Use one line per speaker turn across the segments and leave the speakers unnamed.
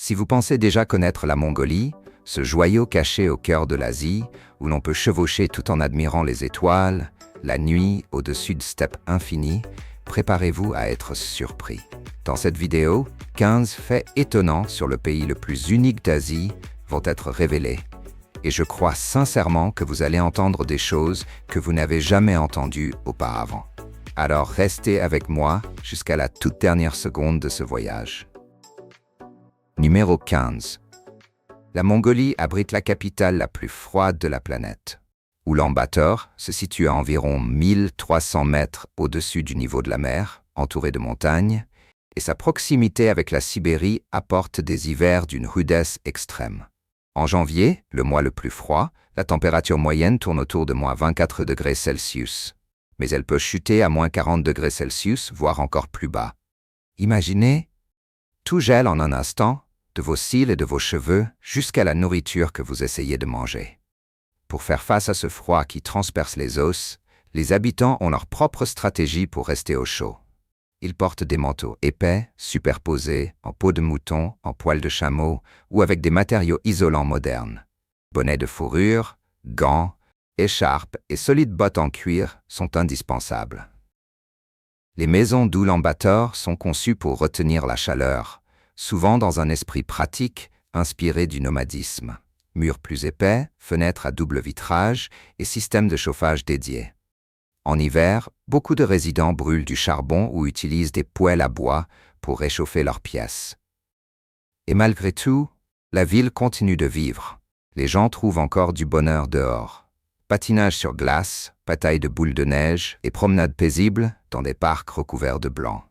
Si vous pensez déjà connaître la Mongolie, ce joyau caché au cœur de l'Asie, où l'on peut chevaucher tout en admirant les étoiles, la nuit au-dessus de steppes infinies, préparez-vous à être surpris. Dans cette vidéo, 15 faits étonnants sur le pays le plus unique d'Asie vont être révélés. Et je crois sincèrement que vous allez entendre des choses que vous n'avez jamais entendues auparavant. Alors restez avec moi jusqu'à la toute dernière seconde de ce voyage. Numéro 15. La Mongolie abrite la capitale la plus froide de la planète. Oulan-Bator se situe à environ 1300 mètres au-dessus du niveau de la mer, entouré de montagnes, et sa proximité avec la Sibérie apporte des hivers d'une rudesse extrême. En janvier, le mois le plus froid, la température moyenne tourne autour de -24 degrés Celsius, mais elle peut chuter à -40 degrés Celsius, voire encore plus bas. Imaginez, tout gèle en un instant, de vos cils et de vos cheveux jusqu'à la nourriture que vous essayez de manger. Pour faire face à ce froid qui transperce les os, les habitants ont leur propre stratégie pour rester au chaud. Ils portent des manteaux épais, superposés, en peau de mouton, en poils de chameau ou avec des matériaux isolants modernes. Bonnets de fourrure, gants, écharpes et solides bottes en cuir sont indispensables. Les maisons d'Oulan-Bator sont conçues pour retenir la chaleur, souvent dans un esprit pratique, inspiré du nomadisme. Murs plus épais, fenêtres à double vitrage et système de chauffage dédié. En hiver, beaucoup de résidents brûlent du charbon ou utilisent des poêles à bois pour réchauffer leurs pièces. Et malgré tout, la ville continue de vivre. Les gens trouvent encore du bonheur dehors. Patinage sur glace, bataille de boules de neige et promenades paisibles dans des parcs recouverts de blanc.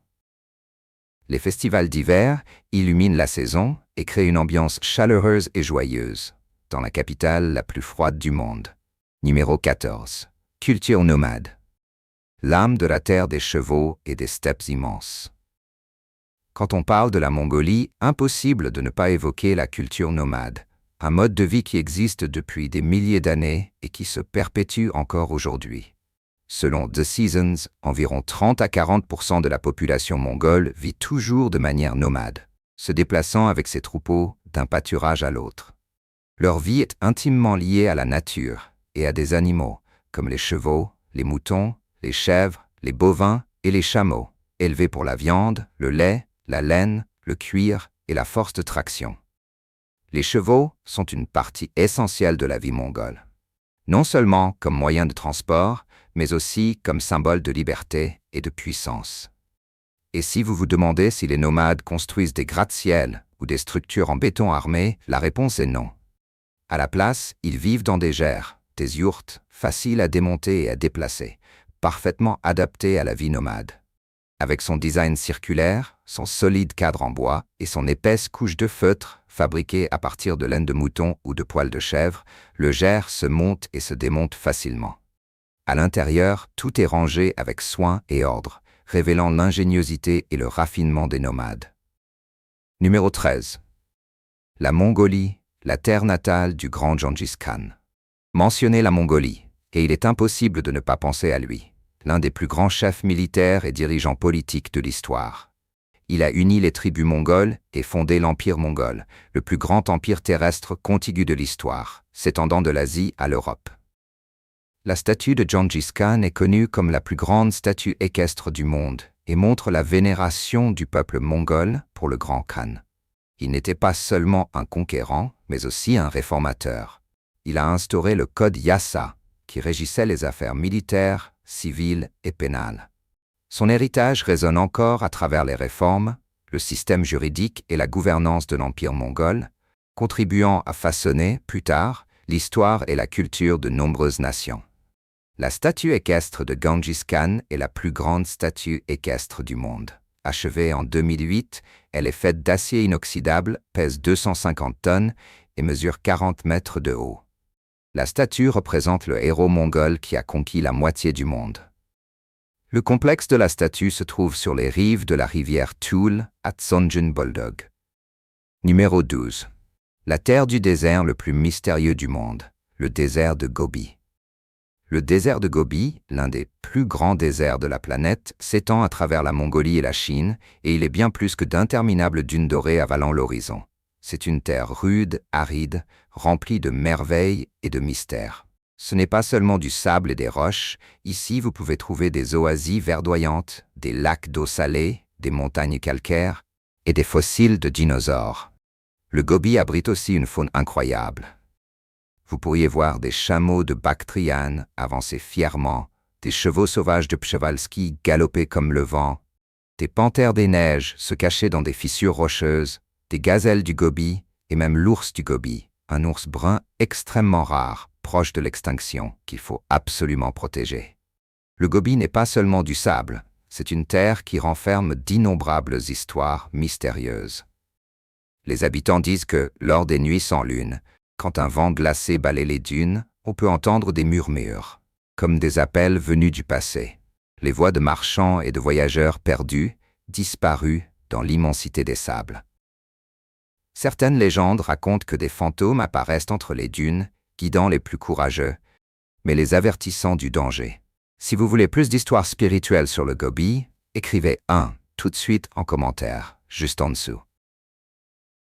Les festivals d'hiver illuminent la saison et créent une ambiance chaleureuse et joyeuse, dans la capitale la plus froide du monde. Numéro 14. Culture nomade. L'âme de la terre des chevaux et des steppes immenses. Quand on parle de la Mongolie, impossible de ne pas évoquer la culture nomade, un mode de vie qui existe depuis des milliers d'années et qui se perpétue encore aujourd'hui. Selon The Seasons, environ 30 à 40% de la population mongole vit toujours de manière nomade, se déplaçant avec ses troupeaux d'un pâturage à l'autre. Leur vie est intimement liée à la nature et à des animaux, comme les chevaux, les moutons, les chèvres, les bovins et les chameaux, élevés pour la viande, le lait, la laine, le cuir et la force de traction. Les chevaux sont une partie essentielle de la vie mongole, non seulement comme moyen de transport, mais aussi comme symbole de liberté et de puissance. Et si vous vous demandez si les nomades construisent des gratte-ciel ou des structures en béton armé, la réponse est non. À la place, ils vivent dans des gerres, des yourtes, faciles à démonter et à déplacer, parfaitement adaptées à la vie nomade. Avec son design circulaire, son solide cadre en bois et son épaisse couche de feutre fabriquée à partir de laine de mouton ou de poils de chèvre, le gers se monte et se démonte facilement. À l'intérieur, tout est rangé avec soin et ordre, révélant l'ingéniosité et le raffinement des nomades. Numéro 13. La Mongolie, la terre natale du grand Gengis Khan. Mentionnez la Mongolie, et il est impossible de ne pas penser à lui, l'un des plus grands chefs militaires et dirigeants politiques de l'histoire. Il a uni les tribus mongoles et fondé l'Empire mongol, le plus grand empire terrestre contigu de l'histoire, s'étendant de l'Asie à l'Europe. La statue de Gengis Khan est connue comme la plus grande statue équestre du monde et montre la vénération du peuple mongol pour le grand Khan. Il n'était pas seulement un conquérant, mais aussi un réformateur. Il a instauré le code Yasa, qui régissait les affaires militaires, civiles et pénales. Son héritage résonne encore à travers les réformes, le système juridique et la gouvernance de l'Empire mongol, contribuant à façonner, plus tard, l'histoire et la culture de nombreuses nations. La statue équestre de Gengis Khan est la plus grande statue équestre du monde. Achevée en 2008, elle est faite d'acier inoxydable, pèse 250 tonnes et mesure 40 mètres de haut. La statue représente le héros mongol qui a conquis la moitié du monde. Le complexe de la statue se trouve sur les rives de la rivière Toul, à Tsonjin-Boldog. Numéro 12. La terre du désert le plus mystérieux du monde, le désert de Gobi. Le désert de Gobi, l'un des plus grands déserts de la planète, s'étend à travers la Mongolie et la Chine, et il est bien plus que d'interminables dunes dorées avalant l'horizon. C'est une terre rude, aride, remplie de merveilles et de mystères. Ce n'est pas seulement du sable et des roches, ici vous pouvez trouver des oasis verdoyantes, des lacs d'eau salée, des montagnes calcaires et des fossiles de dinosaures. Le Gobi abrite aussi une faune incroyable. Vous pourriez voir des chameaux de Bactriane avancer fièrement, des chevaux sauvages de Przewalski galoper comme le vent, des panthères des neiges se cacher dans des fissures rocheuses, des gazelles du Gobi et même l'ours du Gobi, un ours brun extrêmement rare, proche de l'extinction, qu'il faut absolument protéger. Le Gobi n'est pas seulement du sable, c'est une terre qui renferme d'innombrables histoires mystérieuses. Les habitants disent que, lors des nuits sans lune, quand un vent glacé balaie les dunes, on peut entendre des murmures, comme des appels venus du passé. Les voix de marchands et de voyageurs perdus, disparus dans l'immensité des sables. Certaines légendes racontent que des fantômes apparaissent entre les dunes, guidant les plus courageux, mais les avertissant du danger. Si vous voulez plus d'histoires spirituelles sur le Gobi, écrivez 1 tout de suite en commentaire, juste en dessous.